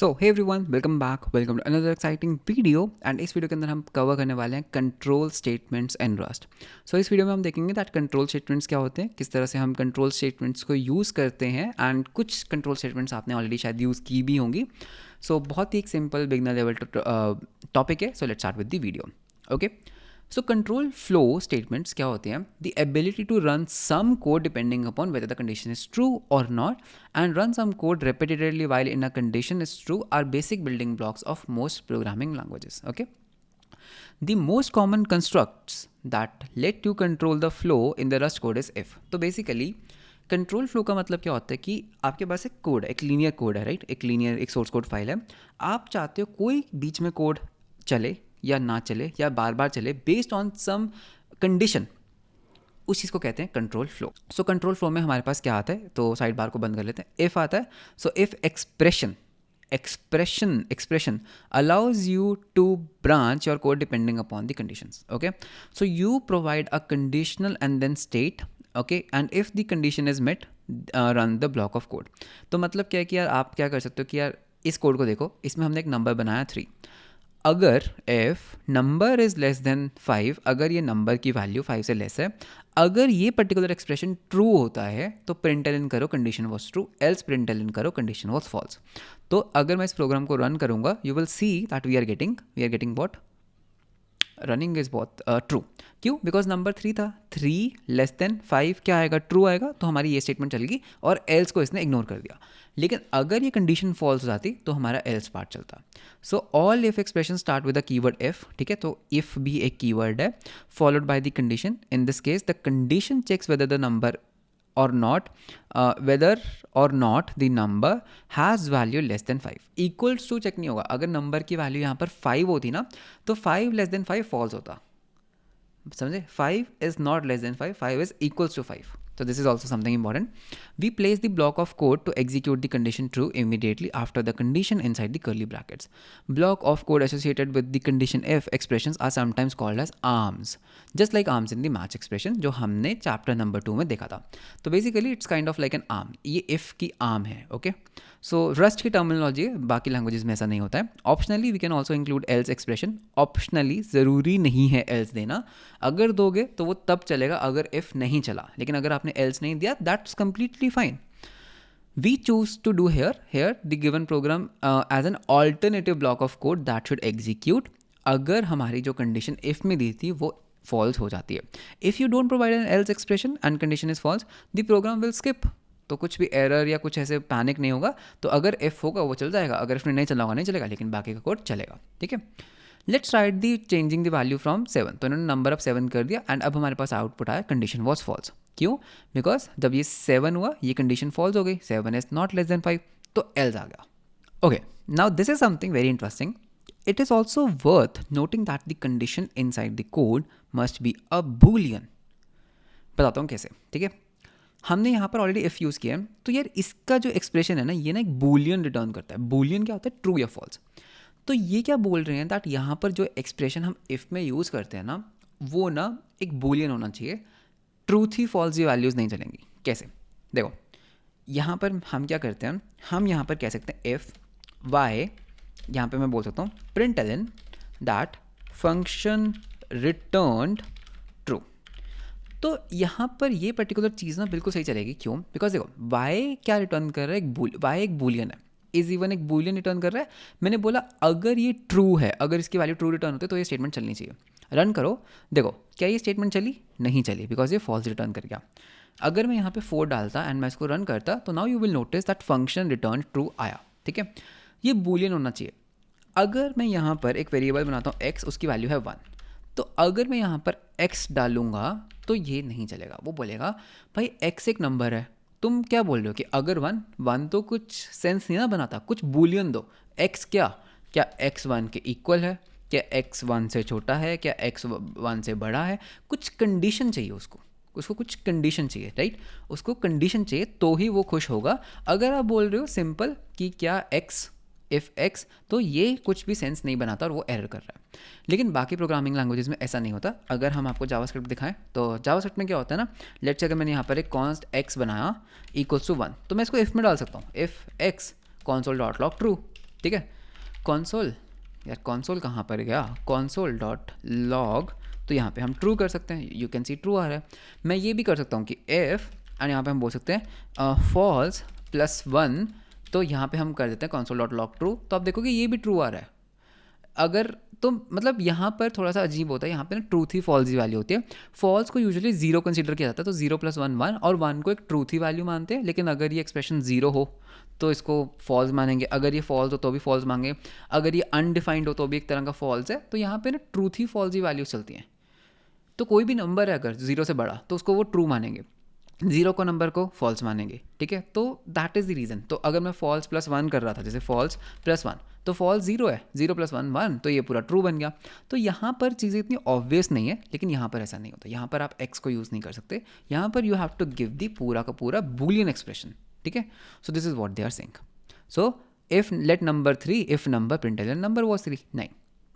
So hey everyone, welcome back, welcome to another exciting video. And इस video के अंदर हम कवर करने वाले हैं control statements and Rust. So इस वीडियो में हम देखेंगे दैट कंट्रोल स्टेटमेंट्स क्या होते हैं, किस तरह से हम कंट्रोल स्टेटमेंट्स को यूज़ करते हैं, एंड कुछ कंट्रोल स्टेटमेंट्स आपने ऑलरेडी शायद यूज़ की भी होंगी। सो बहुत ही एक सिंपल बिगनर लेवल टॉपिक है। So let's start with the video. Okay, so control flow statements क्या होते हैं? The ability to run some code depending upon whether the condition is true और not, and run some code repetitively while in a condition is true are basic building blocks of most programming languages. Okay, the most common constructs that let you control the flow in the Rust code is if. तो basically control flow का मतलब क्या होता है कि आपके पास एक code, एक लीनियर कोड है, राइट? एक लीनियर एक सोर्स कोड फाइल है। आप चाहते हो कोई बीच में कोड चले या ना चले या बार बार चले बेस्ड ऑन सम कंडीशन, उस चीज़ को कहते हैं कंट्रोल फ्लो। सो कंट्रोल फ्लो में हमारे पास क्या आता है, तो साइड बार को बंद कर लेते हैं। इफ़ आता है, so if expression allows you to branch your code depending upon the conditions. Okay, so you provide a conditional and then state. Okay, and if the condition is met, run the block of code. तो मतलब क्या है कि यार आप क्या कर सकते हो कि यार इस कोड को देखो, इसमें हमने एक नंबर बनाया 3। अगर F number is less than 5, अगर ये नंबर की वैल्यू 5 से लेस है, अगर ये पर्टिकुलर एक्सप्रेशन ट्रू होता है तो प्रिंट एल इन करो condition was true, else println करो कंडीशन वॉज फॉल्स। तो अगर मैं इस प्रोग्राम को रन करूंगा, you will see that we are getting what running is बहुत ट्रू। क्यों? बिकॉज नंबर 3 था, 3 लेस देन 5 क्या आएगा? ट्रू आएगा। तो हमारी ये स्टेटमेंट चलेगी और एल्स को इसने इग्नोर कर दिया। लेकिन अगर ये कंडीशन फॉल्स हो जाती तो हमारा एल्स पार्ट चलता। So all if expression start with the keyword if. ठीक है, तो इफ भी एक कीवर्ड है followed by the condition. In this case the condition checks whether the number or not, whether or not the number has value less than 5। equals to check नहीं होगा। अगर number की वैल्यू यहाँ पर 5 होती ना, तो 5 लेस देन 5 फॉल्स होता। समझे? 5 is not less than 5, 5 is equals to 5। So this is also something important. We place the block of code to execute the condition true immediately after the condition inside the curly brackets. Block of code associated with the condition if expressions are sometimes called as arms, just like arms in the match expression जो हमने chapter number 2 में देखा था। तो basically it's kind of like an arm, ये if की arm है। okay, so Rust की टर्मिनोलॉजी है, बाकी लैंग्वेजेस में ऐसा नहीं होता है। Optionally we can also include else expression. Optionally ज़रूरी नहीं है एल्स देना, अगर दोगे तो वो तब चलेगा अगर इफ़ नहीं चला, लेकिन अगर आपने एल्स नहीं दिया that's completely fine. We choose to do here the given program as an alternative block of code that should execute अगर हमारी जो कंडीशन इफ़ में दी थी वो फॉल्स हो जाती है। If you don't provide an else expression and condition is false, the program will skip. तो कुछ भी एरर या कुछ ऐसे पैनिक नहीं होगा। तो अगर इफ़ होगा वो चल जाएगा, अगर इफ़ नहीं चला होगा नहीं चलेगा, लेकिन बाकी का कोड चलेगा। ठीक है, let's write the changing the value from 7। तो इन्होंने नंबर अब 7 कर दिया एंड अब हमारे पास आउटपुट आया कंडीशन वॉज फॉल्स। क्यों? बिकॉज जब ये 7 हुआ ये कंडीशन फॉल्स हो गई, 7 इज नॉट लेस देन 5, तो एल्स आ गया। Okay, now this is something very interesting. It is also worth noting that the condition in side the code must be a Boolean. बताता हूँ कैसे। ठीक है, हमने यहाँ पर ऑलरेडी इफ़ यूज़ किया है, तो यार इसका जो एक्सप्रेशन है ना, ये ना एक बूलियन रिटर्न करता है। बूलियन क्या होता है? ट्रू या फॉल्स। तो ये क्या बोल रहे हैं दैट यहाँ पर जो एक्सप्रेशन हम इफ़ में यूज़ करते हैं ना, वो ना एक बूलियन होना चाहिए। ट्रूथ ही फॉल्स ये वैल्यूज़ नहीं चलेंगी। कैसे? देखो, यहाँ पर हम क्या करते हैं, हम यहाँ पर कह सकते हैं इफ़ वाई, यहाँ पे मैं बोल सकता हूँ print L N that function returned true. तो यहाँ पर ये पर्टिकुलर चीज़ ना बिल्कुल सही चलेगी। क्यों? बिकॉज देखो वाई क्या रिटर्न कर रहा है, वाई एक बूलियन है, इज इवन एक बूलियन रिटर्न कर रहा है। मैंने बोला अगर ये ट्रू है, अगर इसकी वैल्यू ट्रू रिटर्न होती है तो ये स्टेटमेंट चलनी चाहिए। रन करो, देखो क्या ये स्टेटमेंट चली? नहीं चली, बिकॉज ये फॉल्स रिटर्न कर गया। अगर मैं यहाँ पे 4 डालता एंड मैं इसको रन करता, तो now you will notice that function return true आया। ठीक है, ये बूलियन होना चाहिए। अगर मैं यहाँ पर एक वेरिएबल बनाता हूँ x, उसकी वैल्यू है 1, तो अगर मैं यहाँ पर x डालूंगा तो ये नहीं चलेगा। वो बोलेगा भाई x एक नंबर है, तुम क्या बोल रहे हो कि अगर 1 तो कुछ सेंस नहीं ना बनाता, कुछ बूलियन दो। x क्या x 1 के इक्वल है, क्या x 1 से छोटा है, क्या x 1 से बड़ा है? कुछ कंडीशन चाहिए उसको कुछ कंडीशन चाहिए, राइट? उसको कंडीशन चाहिए तो ही वो खुश होगा। अगर आप बोल रहे हो सिंपल कि क्या x इफ़ x, तो ये कुछ भी सेंस नहीं बनाता और वो एरर कर रहा है। लेकिन बाकी प्रोग्रामिंग लैंग्वेजेस में ऐसा नहीं होता। अगर हम आपको जावास्क्रिप्ट दिखाएं, तो जावास्क्रिप्ट में क्या होता है ना, लेट्स से अगर मैंने यहाँ पर एक कॉन्स्ट x बनाया इक्वल्स टू 1, तो मैं इसको इफ़ में डाल सकता हूँ। इफ़ x console.log true, ठीक है। कॉन्सोल, यार कॉन्सोल कहाँ पर गया, कॉन्सोल डॉट लॉग, तो यहाँ पे हम ट्रू कर सकते हैं, यू कैन सी ट्रू आ रहा है। मैं ये भी कर सकता हूँ कि इफ़, एंड यहाँ पे हम बोल सकते हैं फॉल्स +1, तो यहाँ पे हम कर देते हैं कॉन्सोल डॉट लॉग ट्रू, तो आप देखोगे ये भी ट्रू आ रहा है। अगर तो मतलब यहाँ पर थोड़ा सा अजीब होता है, यहाँ पे ना ट्रूथ ही फॉल्स ही वैल्यू होती है। फॉल्स को यूजुअली 0 कंसीडर किया जाता है, तो 0 + 1 1, और 1 को एक ट्रूथ ही वैल्यू मानते हैं। लेकिन अगर ये एक्सप्रेशन 0 हो तो इसको फॉल्स मानेंगे, अगर ये फॉल्स हो तो भी फॉल्स मांगे, अगर ये अनडिफाइंड हो तो भी एक तरह का फॉल्स है। तो यहाँ पे ना ट्रूथ ही फॉल्स ही वैल्यूज चलती हैं। तो कोई भी नंबर है अगर 0 से बड़ा तो उसको वो ट्रू मानेंगे, 0 को नंबर को फॉल्स मानेंगे, ठीक है। तो दैट इज़ द रीज़न। तो अगर मैं फॉल्स +1 कर रहा था, जैसे फॉल्स +1, तो फॉल्स 0 है, 0 + 1 1, तो ये पूरा ट्रू बन गया। तो यहाँ पर चीज़ें इतनी ऑब्वियस नहीं है, लेकिन यहाँ पर ऐसा नहीं होता। यहाँ पर आप एक्स को यूज़ नहीं कर सकते, यहाँ पर you have to give the पूरा का पूरा बूलियन एक्सप्रेशन, ठीक है। So this is what they are saying. So if let number 3, if number printable number was 3, नहीं,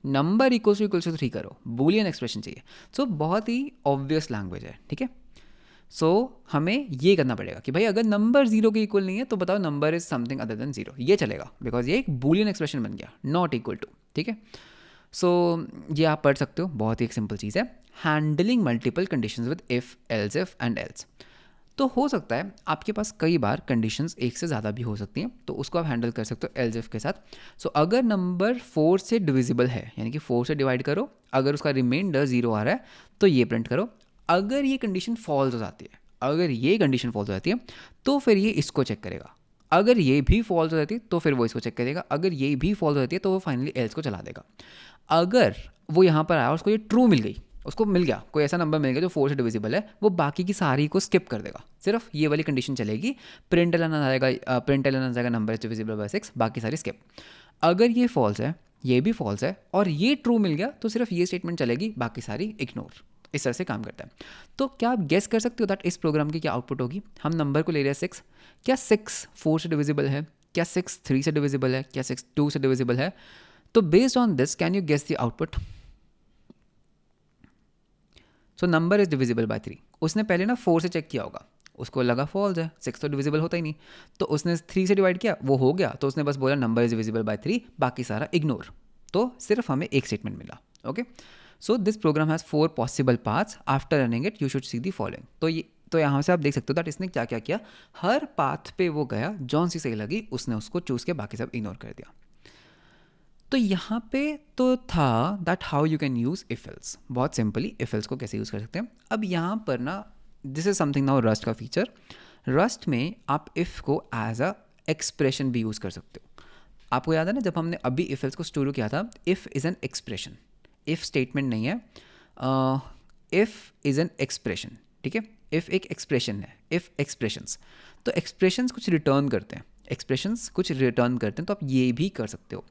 नंबर इक्वल्स टू 3 करो, बूलियन एक्सप्रेशन चाहिए। सो बहुत ही ऑब्वियस लैंग्वेज है, ठीक है। सो हमें ये करना पड़ेगा कि भाई अगर नंबर 0 के इक्वल नहीं है तो बताओ number is something other than 0, ये चलेगा, बिकॉज ये एक बूलियन एक्सप्रेशन बन गया, नॉट इक्वल टू, ठीक है। सो ये आप पढ़ सकते हो, बहुत ही एक सिंपल चीज़ है। Handling multiple conditions with if, else if and else. तो हो सकता है आपके पास कई बार कंडीशंस एक से ज़्यादा भी हो सकती हैं, तो उसको आप हैंडल कर सकते हो एल्स इफ के साथ। सो अगर नंबर 4 से डिविजिबल है, यानी कि 4 से डिवाइड करो, अगर उसका रिमाइंडर 0 आ रहा है तो ये प्रिंट करो। अगर ये कंडीशन फॉल्स हो जाती है, अगर ये कंडीशन फॉल्स हो जाती है तो फिर ये इसको चेक करेगा। अगर ये भी फॉल्स हो जाती है तो फिर वो इसको चेक करेगा। अगर ये भी फॉल्स हो जाती है तो वो फाइनली एल्स को चला देगा। अगर वो यहाँ पर आया और उसको ये ट्रू मिल गई, उसको मिल गया कोई ऐसा नंबर मिल गया जो 4 से डिविजिबल है, वो बाकी की सारी को स्किप कर देगा, सिर्फ ये वाली कंडीशन चलेगी। प्रिंट एलन आ जाएगा नंबर इज डिविजिबल बाय 6, बाकी सारी स्किप। अगर ये फॉल्स है, ये भी फॉल्स है और ये ट्रू मिल गया तो सिर्फ ये स्टेटमेंट चलेगी, बाकी सारी इग्नोर। इस तरह से काम करता है। तो क्या आप गेस कर सकते हो दैट इस प्रोग्राम की क्या आउटपुट होगी? हम नंबर को ले रहे हैं 6, क्या 6 4 से डिविजिबल है, क्या 6 3 से डिविजिबल है, क्या 6 2 से डिविजिबल है? तो based on this can you guess the output? So number is divisible by 3। उसने पहले ना 4 से चेक किया होगा, उसको लगा फॉल्स है, 6 तो डिविजिबल होता ही नहीं, तो उसने 3 से डिवाइड किया, वो हो गया, तो उसने बस बोला नंबर इज डिविजिबल बाय 3, बाकी सारा इग्नोर। तो सिर्फ हमें एक स्टेटमेंट मिला, okay. So this program has 4 possible paths, after running it you should see the following. तो यहाँ से आप देख सकते हो दैट इसने क्या क्या किया, हर पाथ पे वो गया, जौन सी सही लगी उसने उसको चूज़ किया, बाकी सब इग्नोर कर दिया। तो यहाँ पे तो था that how you can use if else, बहुत सिंपली इफ एल्स को कैसे यूज़ कर सकते हैं। अब यहाँ पर ना this is something now rust का फीचर। रस्ट में आप इफ़ को एज अ एक्सप्रेशन भी यूज़ कर सकते हो। आपको याद है ना जब हमने अभी इफ एल्स को शुरू किया था, if is an expression, if statement नहीं है, इफ़ इज़ एन एक्सप्रेशन, ठीक है। इफ़ एक एक्सप्रेशन है, इफ़ एक्सप्रेशंस, तो एक्सप्रेशंस कुछ रिटर्न करते हैं, एक्सप्रेशंस कुछ रिटर्न करते हैं, तो आप ये भी कर सकते हो।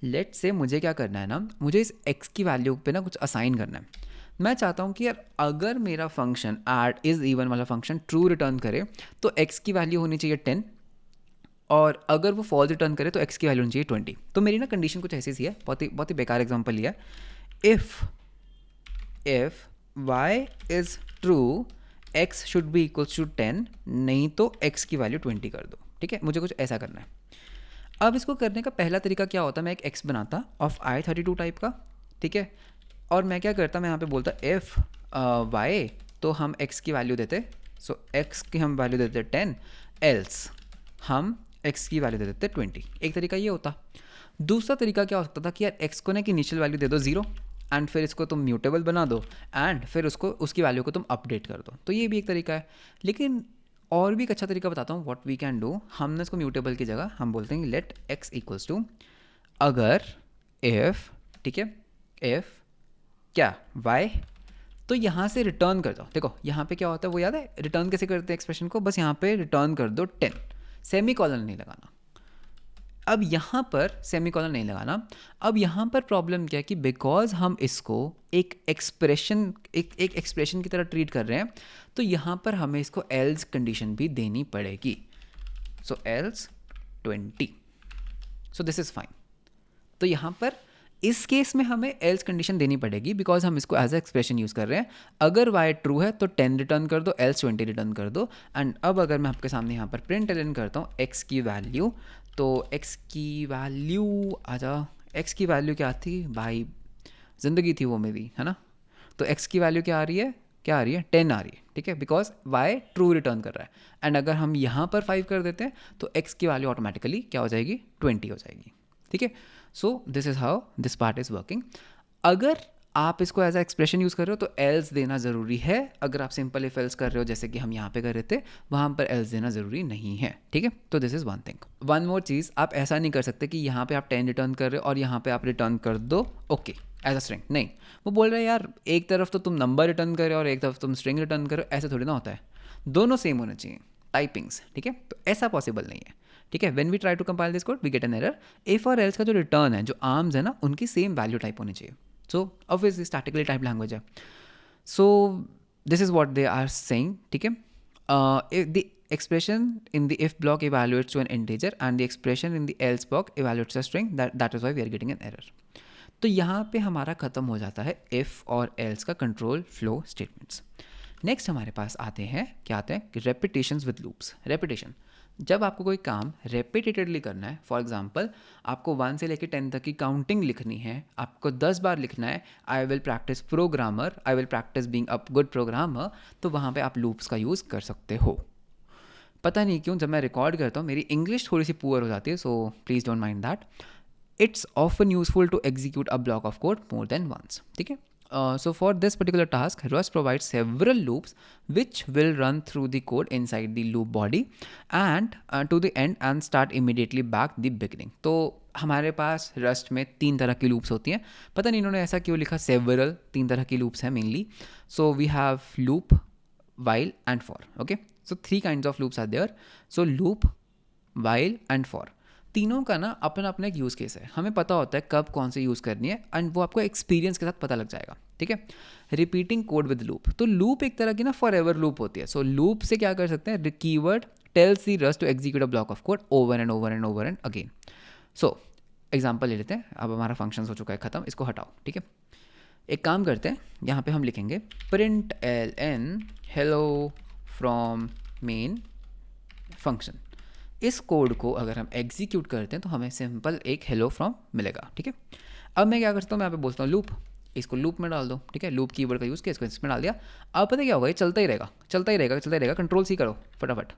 लेट से मुझे क्या करना है ना, मुझे इस x की वैल्यू पे ना कुछ असाइन करना है। मैं चाहता हूँ कि यार अगर मेरा फंक्शन ऐड इज़ इवन वाला फंक्शन ट्रू रिटर्न करे तो x की वैल्यू होनी चाहिए 10, और अगर वो फॉल्स रिटर्न करे तो x की वैल्यू होनी चाहिए 20। तो मेरी ना कंडीशन कुछ ऐसी सी है, बहुत ही बेकार एग्जाम्पल लिया है। If y is true x should be equals to 10, नहीं तो x की वैल्यू 20 कर दो, ठीक है। मुझे कुछ ऐसा करना है। अब इसको करने का पहला तरीका क्या होता है, मैं एक x बनाता ऑफ i32 टाइप का, ठीक है। और मैं क्या करता, मैं यहाँ पे बोलता इफ़ y, तो हम x की वैल्यू देते, सो x की हम वैल्यू देते 10, एल्स हम x की वैल्यू दे देते 20। एक तरीका ये होता। दूसरा तरीका क्या हो सकता था कि यार x को ना एक इनिशियल वैल्यू दे दो 0, एंड फिर इसको तुम म्यूटेबल बना दो, एंड फिर उसको उसकी वैल्यू को तुम अपडेट कर दो, तो ये भी एक तरीका है। लेकिन और भी एक अच्छा तरीका बताता हूँ व्हाट वी कैन डू। हमने इसको म्यूटेबल की जगह हम बोलते हैं लेट x इक्वल्स टू, अगर इफ़, ठीक है, इफ़ क्या y, तो यहाँ से रिटर्न कर दो। देखो यहाँ पे क्या होता है वो याद है, रिटर्न कैसे करते हैं एक्सप्रेशन को, बस यहाँ पे रिटर्न कर दो 10, सेमी कॉलन नहीं लगाना। अब यहाँ पर सेमी कॉलन नहीं लगाना। अब यहाँ पर प्रॉब्लम क्या है कि बिकॉज हम इसको एक एक्सप्रेशन एक एक्सप्रेशन की तरह ट्रीट कर रहे हैं, तो यहाँ पर हमें इसको एल्स कंडीशन भी देनी पड़ेगी। So else 20, so this is fine. तो यहाँ पर इस केस में हमें एल्स कंडीशन देनी पड़ेगी बिकॉज हम इसको एज ए एक्सप्रेशन यूज़ कर रहे हैं। अगर y ट्रू है तो 10 रिटर्न कर दो, एल्स 20 रिटर्न कर दो। एंड अब अगर मैं आपके सामने यहाँ पर प्रिंट एलन करता हूँ x की वैल्यू, तो x की वैल्यू आजा, x की वैल्यू क्या थी भाई, ज़िंदगी थी वो मेरी, है ना। तो x की वैल्यू क्या आ रही है, 10 आ रही है, ठीक है, बिकॉज y ट्रू रिटर्न कर रहा है। एंड अगर हम यहाँ पर 5 कर देते हैं तो x की वैल्यू ऑटोमेटिकली क्या हो जाएगी, 20 हो जाएगी, ठीक है। So this is how this part is working. अगर आप इसको एज अ एक्सप्रेशन यूज़ कर रहे हो तो एल्स देना ज़रूरी है। अगर आप सिंपल इफ एल्स कर रहे हो जैसे कि हम यहाँ पे कर रहे थे, वहाँ पर एल्स देना ज़रूरी नहीं है, ठीक है। तो this is one thing. One more चीज़, आप ऐसा नहीं कर सकते कि यहाँ पे आप 10 रिटर्न कर रहे हो और यहाँ पे आप रिटर्न कर दो ओके एज अ स्ट्रिंग, नहीं। वो बोल रहे हैं यार एक तरफ तो तुम नंबर रिटर्न कर रहे हो और एक तरफ तुम स्ट्रिंग रिटर्न कर रहे हो, ऐसे थोड़ी ना होता है, दोनों सेम होने चाहिए टाइपिंग्स, ठीक है। तो ऐसा पॉसिबल नहीं है, ठीक है। When we try to compile this code we get an error. If और एल्स का जो रिटर्न है, जो आर्म्स है ना, उनकी सेम वैल्यू टाइप होनी चाहिए। So obviously statically type language है। So this is what they are saying, ठीक है। The expression in the if block evaluates to an integer and the expression in the else block evaluates a string, that is why we are getting an error. तो यहाँ पे हमारा ख़त्म हो जाता है if और else का कंट्रोल फ्लो स्टेटमेंट्स। नेक्स्ट हमारे पास आते हैं, क्या आते हैं, रेपिटेशंस विद लूप्स। रेपिटेशन, जब आपको कोई काम रेपिटेटेडली करना है, फॉर एग्जांपल आपको 1 से लेकर 10 तक की काउंटिंग लिखनी है, आपको 10 बार लिखना है, I will practice programmer, I will practice being a good programmer, तो वहाँ पे आप लूप्स का यूज़ कर सकते हो। पता नहीं क्यों जब मैं रिकॉर्ड करता हूँ मेरी इंग्लिश थोड़ी सी पुअर हो जाती है, so please don't mind that. It's often useful to execute a block of code more than once, ठीक है। So for this particular task, Rust provides several loops which will run through the code inside the loop body and to the end and start immediately back the beginning. तो हमारे पास Rust में 3 तरह की loops होती हैं। पता नहीं इन्होंने ऐसा क्यों लिखा, several, 3 तरह की loops हैं mainly. So we have loop, while and for. Okay, so 3 kinds of loops are there. So loop, while and for, तीनों का ना अपना अपना एक यूज़ केस है। हमें पता होता है कब कौन सी यूज़ करनी है एंड वो आपको एक्सपीरियंस के साथ पता लग जाएगा, ठीक है। रिपीटिंग कोड विद लूप, तो लूप एक तरह की ना फॉर एवर लूप होती है। सो लूप से क्या कर सकते हैं, keyword tells the Rust to execute a block of code over and over and over and again. So example ले लेते हैं। अब हमारा फंक्शन हो चुका है ख़त्म, इसको हटाओ, ठीक है। एक काम करते हैं, यहाँ पे हम लिखेंगे print L N hello from main function. इस कोड को अगर हम एग्जीक्यूट करते हैं तो हमें सिंपल एक हेलो फ्रॉम मिलेगा, ठीक है। अब मैं क्या करता हूँ, मैं यहाँ पे बोलता हूँ लूप, इसको लूप में डाल दो, ठीक है। लूप कीवर्ड का यूज़ किया, इसको इसमें डाल दिया। अब पता क्या होगा, ये चलता ही रहेगा, चलता ही रहेगा, चलता ही रहेगा। कंट्रोल सी करो फटाफट।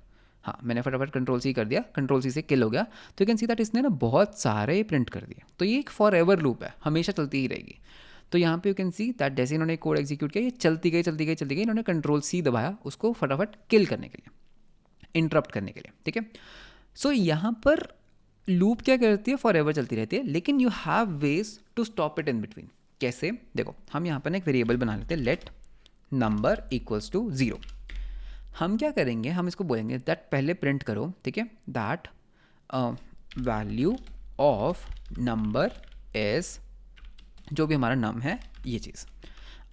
हाँ, मैंने फटाफट कंट्रोल सी कर दिया, कंट्रोल सी से किल हो गया। तो यू कैन सी दैट इसने ना बहुत सारे प्रिंट कर दिए। तो ये एक फॉर एवर लूप है, हमेशा चलती ही रहेगी। तो यहाँ पे यू कैन सी दैट जैसे इन्होंने कोड एग्जीक्यूट किया, ये चलती गई चलती गई चलती गई। इन्होंने कंट्रोल सी दबाया उसको फटाफट किल करने के लिए, इंटरप्ट करने के लिए, ठीक है। सो यहाँ पर लूप क्या करती है, फॉर एवर चलती रहती है, लेकिन you have ways to stop it in between. कैसे, देखो हम यहाँ पर एक वेरिएबल बना लेते हैं, लेट नंबर इक्वल्स टू 0। हम क्या करेंगे, हम इसको बोलेंगे दैट पहले प्रिंट करो, ठीक है, that value of number is, जो भी हमारा नम है ये चीज़।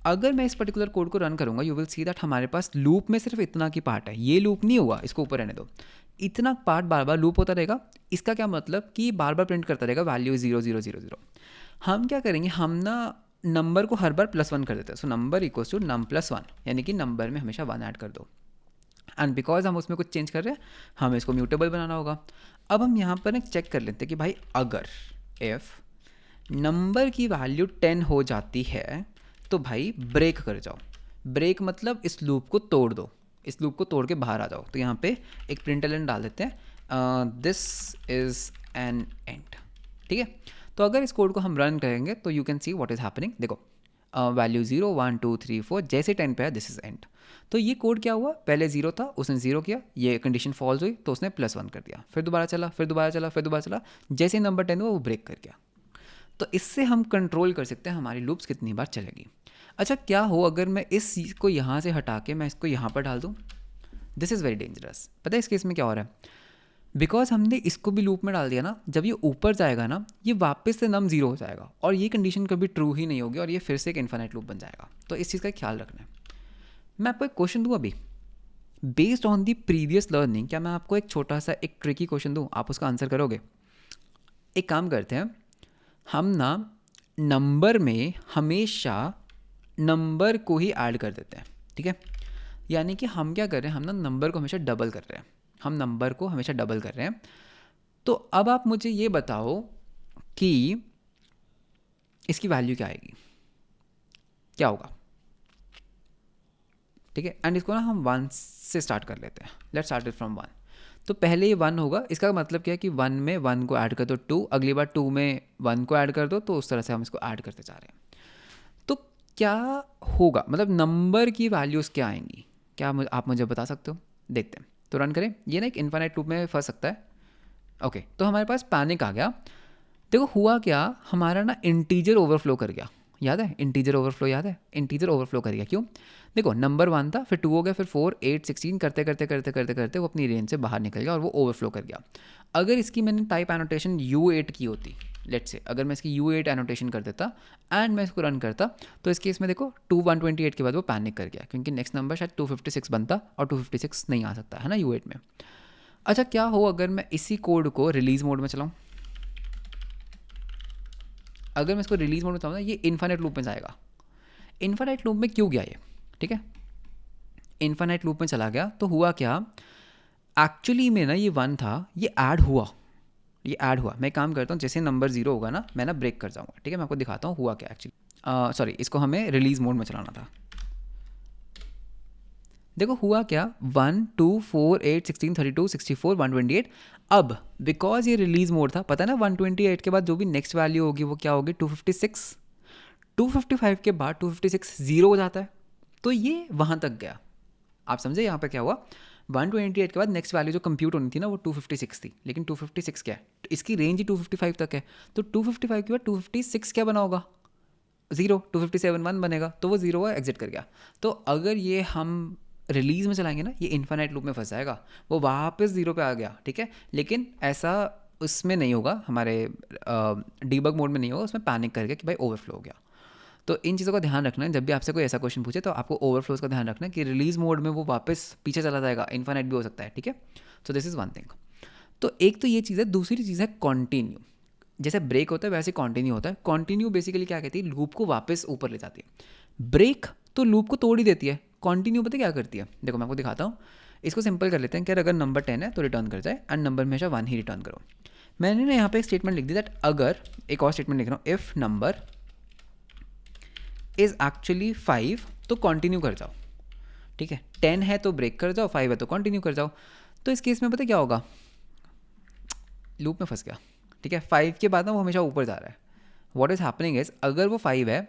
अगर मैं इस पर्टिकुलर कोड को रन करूँगा, यू विल सी दैट हमारे पास लूप में सिर्फ इतना की पार्ट है, ये लूप नहीं हुआ, इसको ऊपर रहने दो। इतना पार्ट बार बार लूप होता रहेगा। इसका क्या मतलब कि बार बार प्रिंट करता रहेगा वैल्यू 0 0 0 0। हम क्या करेंगे, हम ना नंबर को हर बार +1 कर देते हैं। सो नंबर इक्वल्स टू नम +1, यानी कि नंबर में हमेशा 1 ऐड कर दो। एंड बिकॉज हम उसमें कुछ चेंज कर रहे हैं, हमें इसको म्यूटेबल बनाना होगा। अब हम यहाँ पर एक चेक कर लेते हैं कि भाई अगर इफ़ नंबर की वैल्यू 10 हो जाती है तो भाई ब्रेक कर जाओ। ब्रेक मतलब इस लूप को तोड़ दो, इस लूप को तोड़ के बाहर आ जाओ। तो यहाँ पे एक प्रिंटलन डाल देते हैं, दिस इज़ एन एंड, ठीक है। तो अगर इस कोड को हम रन करेंगे तो you can see what is happening. देखो वैल्यू 0 1 2 3 4, जैसे 10 पे है दिस इज़ एंड। तो ये कोड क्या हुआ, पहले 0 था उसने 0 किया, ये कंडीशन फॉल्स हुई तो उसने +1 कर दिया, फिर दोबारा चला, फिर दोबारा चला, फिर दोबारा चला, जैसे नंबर 10 हुआ वो ब्रेक कर गया। तो इससे हम कंट्रोल कर सकते हैं हमारी लूप्स कितनी बार चलेगी। अच्छा, क्या हो अगर मैं इस चीज़ को यहाँ से हटा के मैं इसको यहाँ पर डाल दूँ, दिस इज़ वेरी डेंजरस। पता है इस केस में क्या हो रहा है, बिकॉज हमने इसको भी लूप में डाल दिया ना, जब ये ऊपर जाएगा ना ये वापस से नम 0 हो जाएगा और ये कंडीशन कभी ट्रू ही नहीं होगी और ये फिर से एक इन्फिनिट लूप बन जाएगा। तो इस चीज़ का ख्याल रखना है। मैं आपको एक क्वेश्चन दूँ अभी, based on the previous learning, क्या मैं आपको एक छोटा सा एक ट्रिकी क्वेश्चन दूँ, आप उसका आंसर करोगे? एक काम करते हैं, हम ना नंबर में हमेशा नंबर को ही ऐड कर देते हैं, ठीक है। यानी कि हम क्या कर रहे हैं, हम ना नंबर को हमेशा डबल कर रहे हैं, हम नंबर को हमेशा डबल कर रहे हैं। तो अब आप मुझे ये बताओ कि इसकी वैल्यू क्या आएगी, क्या होगा, ठीक है। एंड इसको ना हम 1 से स्टार्ट कर लेते हैं, लेट्स स्टार्ट इट फ्रॉम 1। तो पहले ये 1 होगा, इसका मतलब क्या है कि 1 में 1 को ऐड कर दो 2, अगली बार 2 में 1 को ऐड कर दो, तो उस तरह से हम इसको ऐड करते जा रहे हैं। तो क्या होगा, मतलब नंबर की वैल्यूज़ क्या आएंगी, क्या आप मुझे बता सकते हो? देखते हैं। तो रन करें। ये ना एक इन्फाइनाइट लूप में फंस सकता है। ओके, तो हमारे पास पैनिक आ गया। देखो हुआ क्या, हमारा ना इंटीजर ओवरफ्लो कर गया। याद है इंटीजर ओवरफ्लो, याद है इंटीजर ओवरफ्लो कर गया। क्यों? देखो नंबर 1 था, फिर 2 हो गया, फिर 4 8 16 करते करते करते करते करते वो अपनी रेंज से बाहर निकल गया और वो ओवरफ्लो कर गया। अगर इसकी मैंने टाइप एनोटेशन U8 की होती, लेट्स से अगर मैं इसकी U8 एनोटेशन कर देता एंड मैं इसको रन करता, तो इस केस में देखो 128 के बाद वो पैनिक कर गया, क्योंकि नेक्स्ट नंबर शायद 256 बनता और 256 नहीं आ सकता है ना U8 में। अच्छा, क्या हो अगर मैं इसी कोड को रिलीज मोड में चलाऊँ? अगर मैं इसको रिलीज मोड में चाहूँ ना, ये इन्फाइनाइट लूप में जाएगा। इन्फाइनाइट लूप में क्यों गया ये, ठीक है, इन्फाइनाइट लूप में चला गया तो हुआ क्या, एक्चुअली में ना ये 1 था, ये ऐड हुआ, ये ऐड हुआ। मैं काम करता हूँ, जैसे नंबर 0 होगा ना, मैं ना ब्रेक कर जाऊँगा, ठीक है। मैं आपको दिखाता हूँ हुआ क्या एक्चुअली। सॉरी, इसको हमें रिलीज मोड में चलाना था। देखो हुआ क्या, 1 2 4 8 16 32 64 128। अब बिकॉज ये रिलीज मोड था, पता है ना 128 के बाद जो भी नेक्स्ट वैल्यू होगी वो क्या होगी, 256। 255 के बाद 256 जीरो हो जाता है, तो ये वहाँ तक गया। आप समझे यहाँ पे क्या हुआ, 128 के बाद नेक्स्ट वैल्यू जो कंप्यूट होनी थी ना वो 256 थी, लेकिन 256 क्या है, तो इसकी रेंज ही 255 तक है। तो 255 के बाद 256 क्या बना होगा, 0, 257 1 बनेगा, तो वो 0 का एग्जिट कर गया। तो अगर ये हम रिलीज में चलाएंगे ना, ये इन्फाइनाइट लूप में फंस जाएगा, वो वापस 0 पे आ गया, ठीक है। लेकिन ऐसा उसमें नहीं होगा, हमारे डीबग मोड में नहीं होगा, उसमें पैनिक कर गया कि भाई ओवरफ्लो हो गया। तो इन चीज़ों का ध्यान रखना है, जब भी आपसे कोई ऐसा क्वेश्चन पूछे तो आपको ओवरफ्लोज का ध्यान रखना है कि रिलीज मोड में वो वापस पीछे चला जाएगा, इन्फाइनाइट भी हो सकता है, ठीक है। So this is one thing. तो एक तो ये चीज़ है, दूसरी चीज़ है कॉन्टिन्यू। जैसे ब्रेक होता है वैसे कंटिन्यू होता है। कंटिन्यू बेसिकली क्या कहती है, लूप को वापस ऊपर ले जाती है। ब्रेक तो लूप को तोड़ ही देती है। कंटिन्यू पता है क्या करती है, देखो मैं आपको दिखाता हूँ। इसको सिंपल कर लेते हैं कि अगर नंबर 10 है तो रिटर्न कर जाए, एंड नंबर हमेशा 1 ही रिटर्न करो। मैंने ना यहाँ पे एक स्टेटमेंट लिख दी दैट, अगर एक और स्टेटमेंट लिख रहा हूँ, इफ़ नंबर इज़ एक्चुअली 5 तो कंटिन्यू कर जाओ, ठीक है। 10 है तो ब्रेक कर जाओ, 5 है तो कंटिन्यू कर जाओ। तो इस केस में पता क्या होगा, लूप में फंस गया, ठीक है। 5 के बाद ना वो हमेशा ऊपर जा रहा है। वॉट इज़ हैपनिंग इज, अगर वो 5 है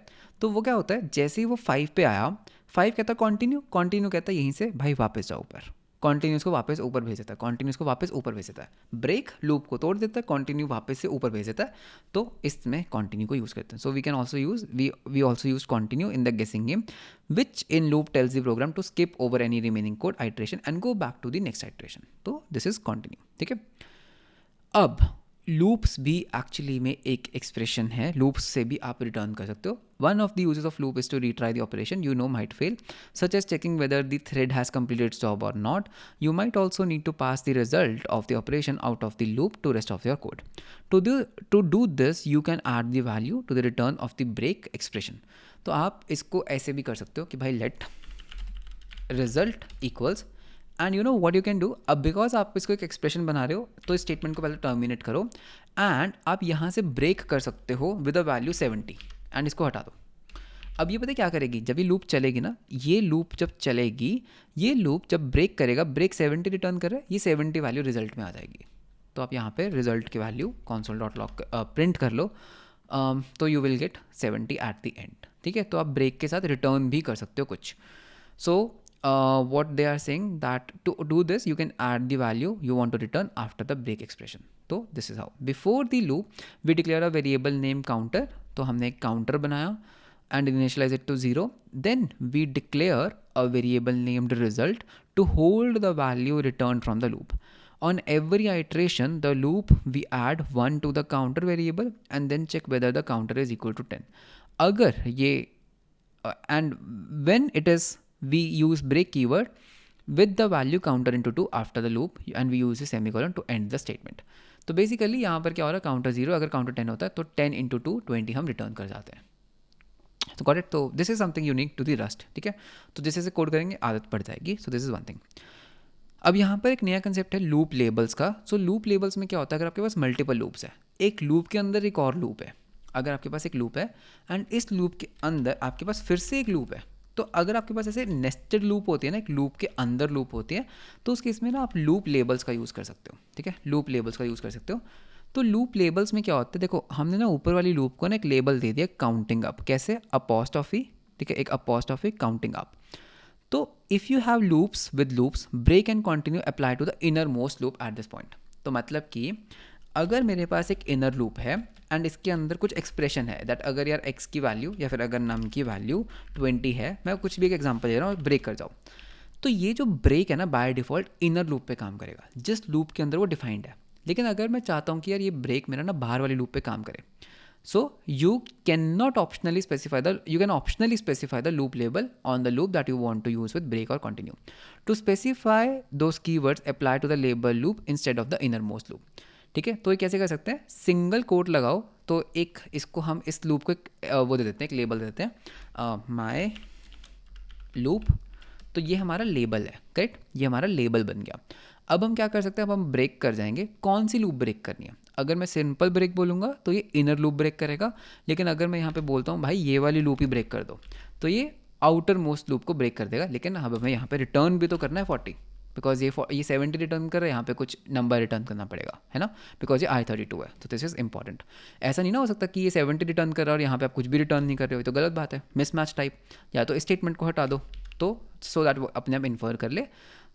तो वो क्या होता है, जैसे ही वो 5 पे आया, 5 कहता है कंटिन्यू, कंटिन्यू कहता है यहीं से भाई वापस जाओ ऊपर, कंटिन्यूस को वापस ऊपर भेज देता है, कंटिन्यूस को वापस ऊपर भेज देता है। ब्रेक लूप को तोड़ देता है, कंटिन्यू वापस से ऊपर भेज देता है। तो इसमें कंटिन्यू को यूज़ करते हैं। So we can also use we also use continue in the guessing game, which in loop tells the program to skip over any remaining code iteration and go back to the next iteration. तो this is continue, ठीक है। अब loops भी actually में एक expression है, loops से भी आप रिटर्न कर सकते हो। One of the uses of loop is to retry the operation you know might fail, such as checking whether the thread has completed its job or not. You might also need to pass the result of the operation out of the loop to rest of your code. To do this, you can add the value to the return of the break expression. तो आप इसको ऐसे भी कर सकते हो कि भाई let result equals, and you know what you can do. अब बिकॉज आप इसको एक एक्सप्रेशन बना रहे हो तो इस स्टेटमेंट को पहले टर्मिनेट करो, एंड आप यहाँ से ब्रेक कर सकते हो विद अ वैल्यू 70, एंड इसको हटा दो। अब ये पता है क्या करेगी, जब ये लूप चलेगी ना, ये लूप जब चलेगी, ये लूप जब ब्रेक करेगा, ब्रेक 70 रिटर्न कर रहा है, ये 70 वैल्यू रिजल्ट में आ जाएगी। तो आप यहाँ पे रिजल्ट की वैल्यू console.log प्रिंट कर लो, तो you will get 70 eight the and, ठीक है। तो आप ब्रेक के साथ रिटर्न भी कर सकते हो कुछ। सो what they are saying that to do this you can add the value you want to return after the break expression. So this is how, before the loop we declare a variable name counter, तो हमने एक counter बनाया and initialize it to 0, then we declare a variable named result to hold the value returned from the loop. On every iteration the loop we add 1 to the counter variable and then check whether the counter is equal to 10. अगर ये and when it is, we use break keyword with the value counter into 2 after the loop and we use a semicolon to end the statement. तो basically यहाँ पर क्या हो रहा है, counter 0, अगर काउंटर 10 होता है तो 10 इंटू 2 20 हम रिटर्न कर जाते हैं। तो गॉट इट। तो this is something unique to the Rust, ठीक है। तो जैसे जैसे कोड करेंगे आदत पड़ जाएगी। सो दिस इज वन थिंग। अब यहाँ पर एक नया कंसेप्ट है लूप लेबल्स का। सो लूप लेबल्स में क्या होता है, अगर आपके पास मल्टीपल लूप्स है, एक लूप के अंदर एक और लूप है, अगर आपके पास एक लूप है एंड इस लूप के अंदर आपके पास फिर से एक लूप है, तो अगर आपके पास ऐसे नेस्टेड लूप होती है ना, एक लूप के अंदर लूप होती है, तो उस केस में ना आप लूप लेबल्स का यूज़ कर सकते हो। ठीक है, लूप लेबल्स का यूज़ कर सकते हो। तो लूप लेबल्स में क्या होता है, देखो हमने ना ऊपर वाली लूप को ना एक लेबल दे दिया काउंटिंग अप, कैसे, अपॉस्ट्रोफी, ठीक है, एक अपॉस्ट्रोफी काउंटिंग अप। तो if you have loops with loops, break and continue apply to the inner most loop at this point. तो मतलब कि अगर मेरे पास एक इनर लूप है एंड इसके अंदर कुछ एक्सप्रेशन है दैट अगर यार x की वैल्यू या फिर अगर नम की वैल्यू 20 है, मैं कुछ भी एक एग्जांपल दे रहा हूँ, ब्रेक कर जाओ, तो ये जो ब्रेक है ना बाय डिफ़ॉल्ट इनर लूप पे काम करेगा, जिस लूप के अंदर वो डिफाइंड है। लेकिन अगर मैं चाहता हूँ कि यार ये ब्रेक मेरा ना बाहर वाली लूप पे काम करे, so you can optionally specify the loop label on the loop that you want to use with break or continue. To specify those keywords, apply to the label loop instead of the innermost loop. ठीक है, तो ये कैसे कर सकते हैं, single quote लगाओ, तो एक इसको हम इस लूप को वो दे देते हैं, एक लेबल दे देते हैं माय लूप, तो ये हमारा लेबल है, करेक्ट, ये हमारा लेबल बन गया। अब हम क्या कर सकते हैं, अब हम ब्रेक कर जाएंगे, कौन सी लूप ब्रेक करनी है। अगर मैं सिंपल ब्रेक बोलूँगा तो ये इनर लूप ब्रेक करेगा, लेकिन अगर मैं यहाँ पे बोलता हूँ भाई ये वाली लूप ही ब्रेक कर दो, तो ये आउटर मोस्ट लूप को ब्रेक कर देगा। लेकिन अब हमें यहाँ पे रिटर्न भी तो करना है 40, बिकॉज ये 70 रिटर्न कर रहा है, यहाँ पे कुछ नंबर रिटर्न करना पड़ेगा, है ना, बिकॉज ये I32 है, तो दिस इज इंपॉर्टेंट। ऐसा नहीं ना हो सकता कि ये 70 रिटर्न कर रहा है और यहाँ पे आप कुछ भी रिटर्न नहीं कर रहे हो, तो गलत बात है, मिसमैच टाइप। या तो स्टेटमेंट को हटा दो, तो सो दैट वो अपने आप इन्फर कर ले।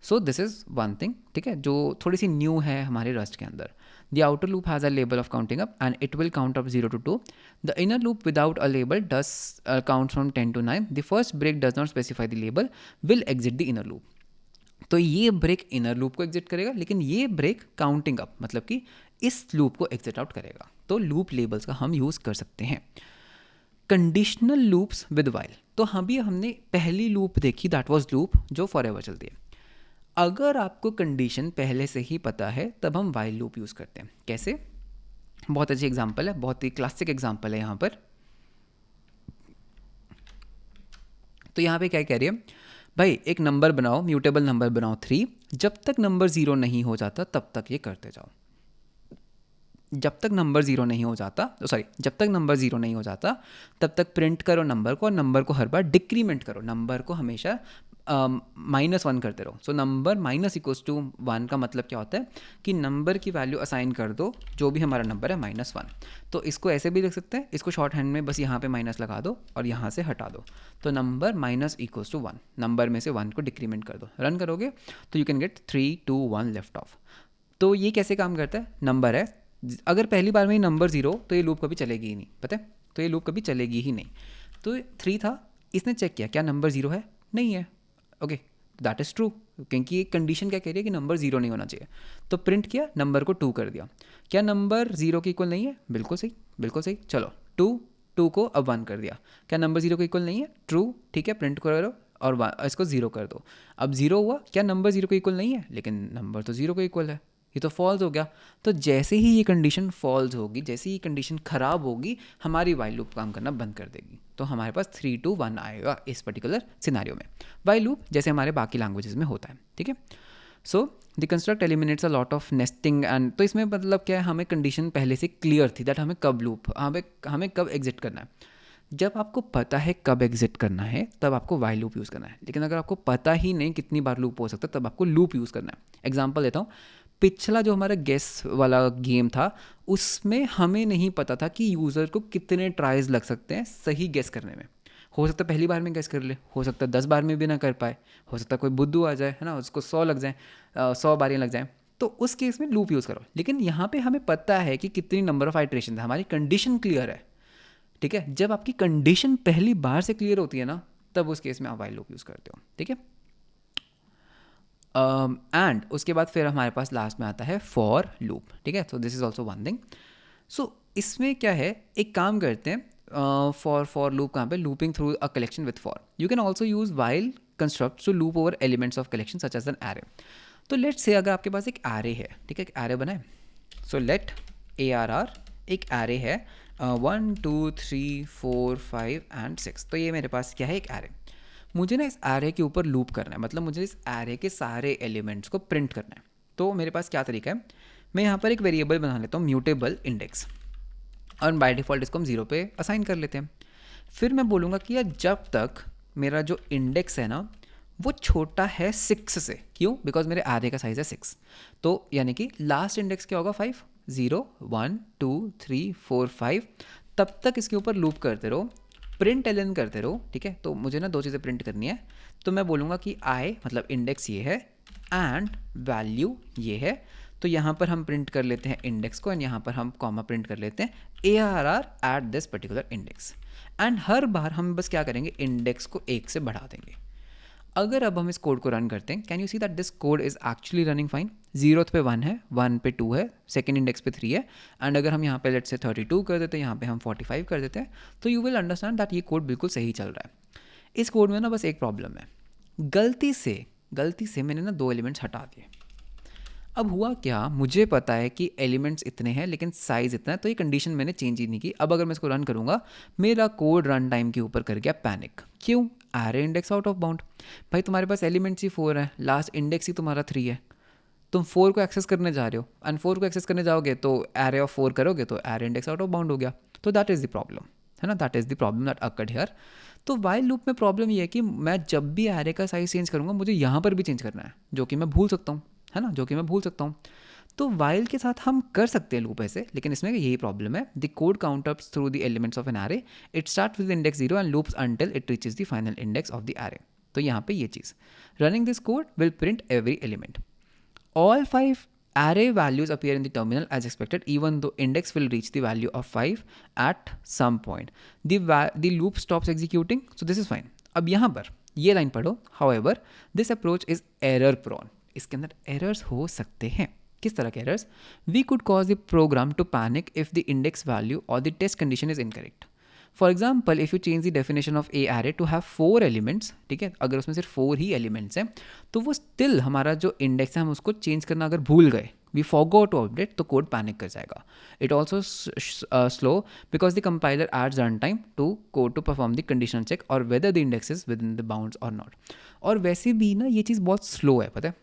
सो दिस इज़ वन थिंग, ठीक है, जो थोड़ी सी न्यू है हमारे रस्ट के अंदर। The outer loop has a label of counting up and it will count up 0 to 2. The inner loop without a label does count from 10 to 9. The first break does not specify the label, will exit the inner loop. तो ये break inner loop को exit करेगा, लेकिन ये break counting up मतलब कि इस loop को एग्जिट आउट करेगा। तो लूप लेबल्स का हम यूज़ कर सकते हैं। कंडीशनल लूप्स विद वाइल, तो हमने पहली लूप देखी, दैट वाज लूप जो फॉर एवर चलती है। अगर आपको कंडीशन पहले से ही पता है तब हम वाइल लूप यूज़ करते हैं। कैसे, बहुत अच्छी एग्जांपल है, बहुत ही क्लासिक एग्जांपल है यहाँ पर। तो यहाँ पे क्या कह रही है भाई, एक नंबर बनाओ, म्यूटेबल नंबर बनाओ 3, जब तक नंबर 0 नहीं हो जाता तब तक ये करते जाओ। जब तक नंबर 0 नहीं हो जाता, जब तक नंबर 0 नहीं हो जाता तब तक प्रिंट करो नंबर को, और नंबर को हर बार डिक्रीमेंट करो, नंबर को हमेशा -1 करते रहो। सो नंबर -=1 का मतलब क्या होता है कि नंबर की वैल्यू असाइन कर दो, जो भी हमारा नंबर है -1। तो इसको ऐसे भी लिख सकते हैं, इसको शॉर्ट हैंड में बस यहाँ पे माइनस लगा दो और यहाँ से हटा दो, तो नंबर -=1, नंबर में से 1 को डिक्रीमेंट कर दो। रन करोगे तो you can get 3, 2, 1 left of. तो ये कैसे काम करता है, नंबर है, अगर पहली बार में ही नंबर 0 तो ये लूप कभी चलेगी ही नहीं, पता है, तो ये लूप कभी चलेगी ही नहीं। तो 3 था, इसने चेक किया क्या नंबर 0 है, नहीं है, ओके, दैट इज़ ट्रू, क्योंकि ये कंडीशन क्या कह रही है कि नंबर 0 नहीं होना चाहिए। तो प्रिंट किया, नंबर को 2 कर दिया, क्या नंबर 0 के इक्वल नहीं है, बिल्कुल सही, बिल्कुल सही, चलो 2 को अब 1 कर दिया, क्या नंबर 0 के इक्वल नहीं है, ट्रू, ठीक है, प्रिंट करो और इसको 0 कर दो। अब 0 हुआ, क्या नंबर 0 के इक्वल नहीं है, लेकिन नंबर तो 0 के इक्वल है, ये तो फॉल्स हो गया। तो जैसे ही ये कंडीशन फॉल्स होगी, जैसे ही कंडीशन ख़राब होगी, हमारी वाइल लूप काम करना बंद कर देगी। तो हमारे पास 3, 2, 1 आएगा इस पर्टिकुलर सिनारियो में, वाइल लूप जैसे हमारे बाकी लैंग्वेजेस में होता है, ठीक है। So the construct eliminates a lot of nesting and, तो इसमें मतलब क्या है, हमें कंडीशन पहले से क्लियर थी दैट हमें कब लूप, हमें कब एग्जिट करना है। जब आपको पता है कब एग्जिट करना है तब आपको वाइल लूप यूज़ करना है, लेकिन अगर आपको पता ही नहीं कितनी बार लूप हो सकता है तब आपको लूप यूज़ करना है। एग्जाम्पल देता हूँ, पिछला जो हमारा गेस वाला गेम था उसमें हमें नहीं पता था कि यूज़र को कितने ट्राइज लग सकते हैं सही गेस करने में। हो सकता है पहली बार में गेस कर ले, हो सकता है 10 बार में भी ना कर पाए, हो सकता है कोई बुद्धू आ जाए, है ना, उसको 100 लग जाए, 100 बारियाँ लग जाएँ, तो उस केस में लूप यूज़ करो। लेकिन यहाँ पे हमें पता है कि कितनी नंबर ऑफ आइट्रेशन है, हमारी कंडीशन क्लियर है, ठीक है। जब आपकी कंडीशन पहली बार से क्लियर होती है ना, तब उस केस में आप वाइल लूप यूज़ करते हो, ठीक है। एंड उसके बाद फिर हमारे पास लास्ट में आता है फॉर लूप, ठीक है। So this is also one thing. So इसमें क्या है, एक काम करते हैं, फॉर लूप कहाँ पे, looping through a collection with for. You can also use while construct to loop over elements of collection such as an array. तो लेट से अगर आपके पास एक एरे है, ठीक है, एक एरे बनाए, सो लेट ARR एक एरे है 1, 2, 3, 4, 5 एंड 6। तो ये मेरे पास क्या है, एक एरे। मुझे ना इस एरे के ऊपर लूप करना है, मतलब मुझे इस एरे के सारे एलिमेंट्स को प्रिंट करना है। तो मेरे पास क्या तरीका है, मैं यहाँ पर एक वेरिएबल बना लेता हूँ म्यूटेबल इंडेक्स, और बाय डिफ़ॉल्ट इसको हम 0 पे असाइन कर लेते हैं। फिर मैं बोलूँगा कि यार जब तक मेरा जो इंडेक्स है ना वो छोटा है 6 से, क्यों, बिकॉज मेरे एरे का साइज़ है 6, तो यानी कि लास्ट इंडेक्स क्या होगा 5, 0 1 2 3 4 5, तब तक इसके ऊपर लूप करते रहो, प्रिंट एल करते रहो, ठीक है। तो मुझे ना 2 चीज़ें प्रिंट करनी है, तो मैं बोलूँगा कि आई मतलब इंडेक्स ये है एंड वैल्यू ये है, तो यहाँ पर हम प्रिंट कर लेते हैं इंडेक्स को, एंड यहाँ पर हम कॉमा प्रिंट कर लेते हैं ARR at this particular index, and हर बार हम बस क्या करेंगे, इंडेक्स को 1 से बढ़ा देंगे। अगर अब हम इस कोड को रन करते हैं, can you see that this code is actually running fine. 0th पे 1 है, 1 पे 2 है, सेकंड इंडेक्स पे 3 है, एंड अगर हम यहाँ पे लेट्स से 32 कर देते हैं, यहाँ पे हम 45 कर देते हैं, तो यू विल अंडरस्टैंड दैट ये कोड बिल्कुल सही चल रहा है। इस कोड में ना बस एक प्रॉब्लम है, गलती से मैंने ना 2 एलिमेंट्स हटा दिए। अब हुआ क्या, मुझे पता है कि एलिमेंट्स इतने हैं लेकिन साइज़ इतना है, तो ये कंडीशन मैंने चेंज ही नहीं की। अब अगर मैं इसको रन करूँगा, मेरा कोड रन टाइम के ऊपर कर गया पैनिक। क्यों, array index out of bound. भाई तुम्हारे पास एलिमेंट्स ही 4 है, लास्ट इंडेक्स ही तुम्हारा 3 है, तुम 4 को एक्सेस करने जा रहे हो, एंड 4 को एक्सेस करने जाओगे तो एरे ऑफ 4 करोगे तो array index out of bound हो गया। तो दैट इज़ द प्रॉब्लम, है ना, that is the problem that occurred here. तो वाइल लूप में प्रॉब्लम ये है कि मैं जब भी एरे का साइज चेंज करूँगा, मुझे यहाँ पर भी चेंज करना है, जो कि मैं भूल सकता हूँ, है ना, जो कि मैं भूल सकता हूँ। तो वाइल के साथ हम कर सकते हैं लूप ऐसे, लेकिन इसमें यही प्रॉब्लम है, the code count ups through the elements of an array, it start with index 0 and loops until it reaches the final index of the array. तो यहाँ पे ये चीज़, running this code will print every element. All 5 array values appear in the terminal as expected, even though index will reach the value of 5 at some point. The loop stops executing, so this is fine. अब यहाँ पर ये line पढ़ो, however this approach is error prone. इसके अंदर errors हो सकते हैं। किस तरह के errors? We could cause the program to panic if the index value or the test condition is incorrect. For example if you change the definition of a array to have 4 elements, ठीक है, अगर उसमें सिर्फ 4 ही elements हैं, तो वो still हमारा जो इंडेक्स है हम उसको चेंज करना अगर भूल गए, वी फॉरगॉट टू अपडेट, तो कोड पैनिक कर जाएगा। It also slow because the compiler adds run time to code to perform the conditional check और whether the index is within the bounds और not. और वैसे भी ना ये चीज़ बहुत स्लो है, पता है।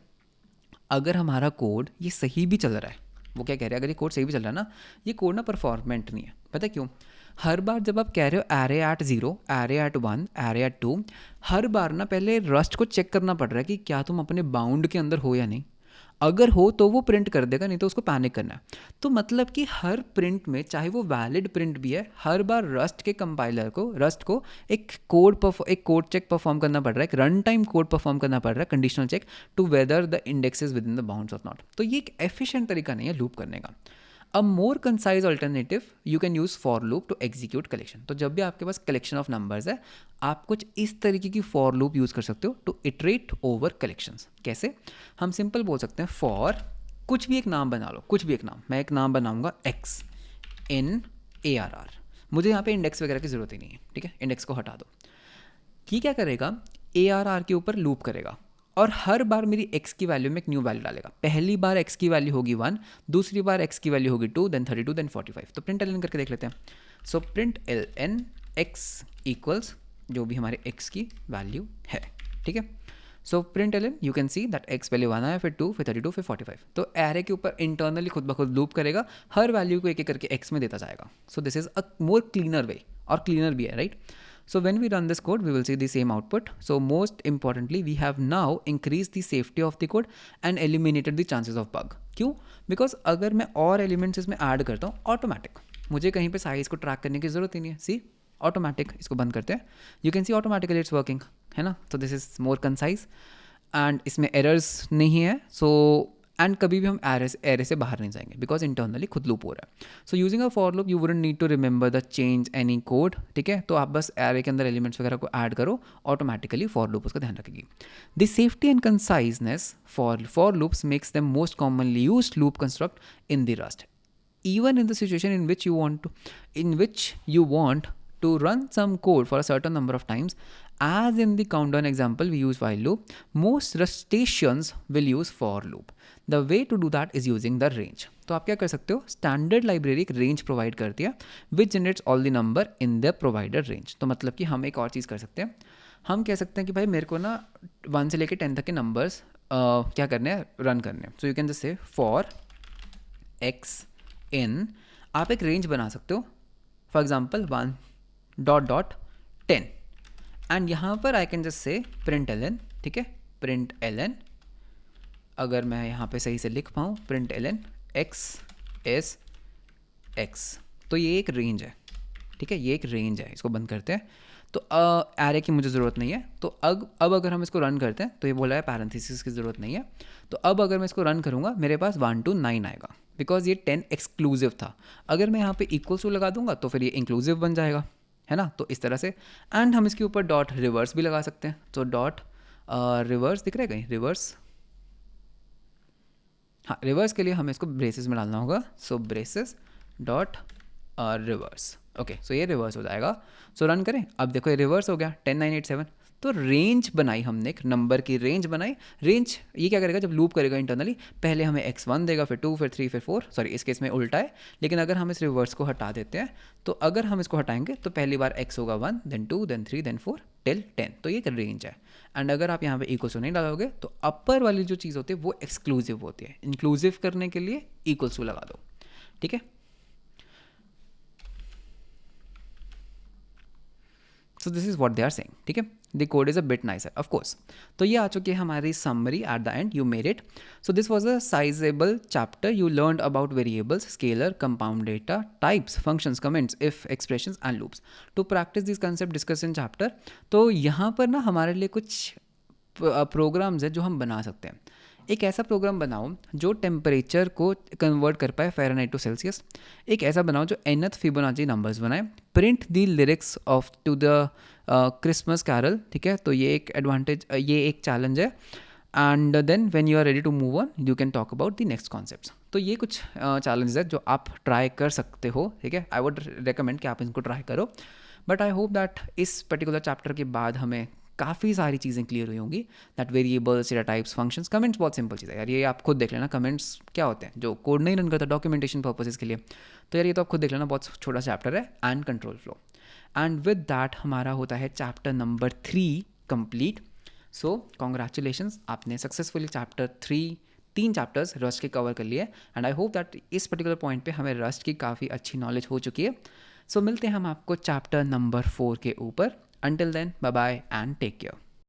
अगर हमारा कोड ये सही भी चल रहा है, वो क्या कह रहे हैं, अगर ये कोड सही भी चल रहा है ना, ये कोड ना परफॉर्मेंट नहीं है, पता है क्यों। हर बार जब आप कह रहे हो array at 0, array at 1, array at 2, हर बार ना पहले रस्ट को चेक करना पड़ रहा है कि क्या तुम अपने बाउंड के अंदर हो या नहीं। अगर हो तो वो प्रिंट कर देगा, नहीं तो उसको पैनिक करना है। तो मतलब कि हर प्रिंट में, चाहे वो वैलिड प्रिंट भी है, हर बार रस्ट के कंपाइलर को, रस्ट को एक कोड चेक परफॉर्म करना पड़ रहा है, एक रन टाइम कोड परफॉर्म करना पड़ रहा है, conditional check to whether the index is within the bounds of not. तो ये एक एफिशिएंट तरीका नहीं है लूप करने का। A more concise alternative you can use for loop to execute collection. तो जब भी आपके पास कलेक्शन ऑफ नंबर्स है, आप कुछ इस तरीके की फॉर लूप यूज़ कर सकते हो टू इटरेट ओवर कलेक्शंस। कैसे, हम सिंपल बोल सकते हैं फॉर कुछ भी एक नाम बना लो, कुछ भी एक नाम, मैं एक नाम बनाऊंगा x in ARR। मुझे यहाँ पे इंडेक्स वगैरह की ज़रूरत ही नहीं है, ठीक है, इंडेक्स को हटा दो। ये क्या करेगा, ARR के ऊपर लूप करेगा और हर बार मेरी x की वैल्यू में एक न्यू वैल्यू डालेगा। पहली बार x की वैल्यू होगी 1, दूसरी बार x की वैल्यू होगी 2, देन 32, देन 45। तो प्रिंट ln करके देख लेते हैं। So print ln x equals जो भी हमारे x की वैल्यू है, ठीक है। So print ln you can see that x पहले 1 आया, फिर 2, फिर 32, फिर 45। तो एरे के ऊपर इंटरनली खुद ब खुद लूप करेगा, हर वैल्यू को एक एक करके x में देता जाएगा। So this is a more cleaner way, और क्लीनर भी है, right. So when we run this code, we will see the same output. So most importantly, we have now increased the safety of the code and eliminated the chances of bug. क्यों? Because अगर मैं और elements इसमें add करता हूँ automatic, मुझे कहीं पे साइज को ट्रैक करने की ज़रूरत ही नहीं है। सी ऑटोमेटिक, इसको बंद करते हैं, you can see automatically it's working, है ना। तो this is more concise and इसमें एरर्स नहीं है। सो एंड कभी भी हम एरे से बाहर नहीं जाएंगे बिकॉज इंटरनली खुद लूप हो रहा है। So using a for loop you wouldn't need to remember the change any code, ठीक है। तो आप बस एरे के अंदर एलिमेंट्स वगैरह को ऐड करो, ऑटोमेटिकली फॉर लूप उसका ध्यान रखेगी। The safety and conciseness for loops makes them most commonly used loop construct in the rust, even in the situation in which you want to run some code for a certain number of times, as in the countdown example we use while loop, most rustaceans will use for loop. The way to do that is using the range. तो आप क्या कर सकते हो, standard library एक range provide करती है which generates all the number in the provider range. तो मतलब कि हम एक और चीज़ कर सकते हैं, हम कह सकते हैं कि भाई मेरे को ना 1 से लेके 10 तक के नंबर्स क्या करने हैं, रन करने हैं. So you can just say for x in, आप एक रेंज बना सकते हो. For example 1 dot dot 10, and यहाँ पर I can just say print L N. ठीक है, प्रिंट एल एन, अगर मैं यहाँ पे सही से लिख पाऊँ, print L N X S X. तो ये एक रेंज है. ठीक है, ये एक रेंज है. इसको बंद करते हैं. तो एरे की मुझे ज़रूरत नहीं है. तो अब अगर हम इसको रन करते हैं तो ये बोला है पैरेंथेसिस की ज़रूरत नहीं है. तो अब अगर मैं इसको रन करूँगा मेरे पास 1 to 9 आएगा, बिकॉज ये 10 एक्सक्लूसिव था. अगर मैं यहाँ पे इक्वल टू लगा दूंगा तो फिर ये इंक्लूसिव बन जाएगा, है ना. तो इस तरह से, एंड हम इसके ऊपर डॉट रिवर्स भी लगा सकते हैं. तो डॉट रिवर्स दिख रहा है कहीं, रिवर्स. हाँ, रिवर्स के लिए हमें इसको ब्रेसेस में डालना होगा. सो ब्रेसेस डॉट रिवर्स. ओके, सो ये रिवर्स हो जाएगा. सो रन करें. अब देखो ये रिवर्स हो गया 10 9 8 7. तो रेंज बनाई हमने, एक नंबर की रेंज बनाई. रेंज ये क्या करेगा, जब लूप करेगा इंटरनली, पहले हमें x1 देगा, फिर 2, फिर 3, फिर 4. सॉरी, इस केस में उल्टा है. लेकिन अगर हम इस रिवर्स को हटा देते हैं, तो अगर हम इसको हटाएंगे तो पहली बार x होगा 1, देन 2, देन 3, देन 4 टिल 10. तो ये एक रेंज है. एंड अगर आप यहाँ पे इक्वल टू नहीं डालोगे तो अपर वाली जो चीज़ होती है वो एक्सक्लूसिव होती है. इंक्लूसिव करने के लिए इक्वल टू लगा दो. ठीक है. So this is what they are saying. ठीक है, the code is a bit nicer of course. तो ये आ चुकी है हमारी summary at the end. You made it. So this was a sizable chapter. You learn about variables, scalar, compound data, types, functions, comments, if, expressions and loops. To practice this concept discuss in chapter. तो यहाँ पर ना हमारे लिए कुछ programmes है जो हम बना सकते हैं. एक ऐसा प्रोग्राम बनाओ जो टेम्परेचर को कन्वर्ट कर पाए फ़ारेनहाइट टू सेल्सियस. एक ऐसा बनाओ जो nth फिबोनाची नंबर्स बनाए. Print the lyrics of to the Christmas carol. ठीक है, तो ये एक एडवांटेज, ये एक चैलेंज है. And then when you are ready to move on you can talk about the next concepts. तो ये कुछ चैलेंजेस है जो आप ट्राई कर सकते हो. ठीक है, आई वुड रिकमेंड कि आप इनको ट्राई करो. बट आई होप दैट इस पर्टिकुलर चैप्टर के बाद हमें काफ़ी सारी चीज़ें क्लियर हुई होंगी. That variables, data types, functions, comments बहुत सिंपल चीज़ है यार. ये आप खुद देख लेना. कमेंट्स क्या होते हैं, जो कोड नहीं रन करता डॉक्यूमेंटेशन पर्पसेस के लिए. तो यार ये तो आप खुद देख लेना, बहुत छोटा चैप्टर है. And control flow. And with that हमारा होता है चैप्टर नंबर 3 कंप्लीट. सो कॉन्ग्रेचुलेशंस, आपने सक्सेसफुली चैप्टर 3 चैप्टर्स रस्ट के कवर कर लिए. एंड आई होप दैट इस पर्टिकुलर पॉइंट पे हमें रस्ट की काफ़ी अच्छी नॉलेज हो चुकी है. सो मिलते हैं हम आपको चैप्टर नंबर 4 के ऊपर. Until then, bye bye and take care.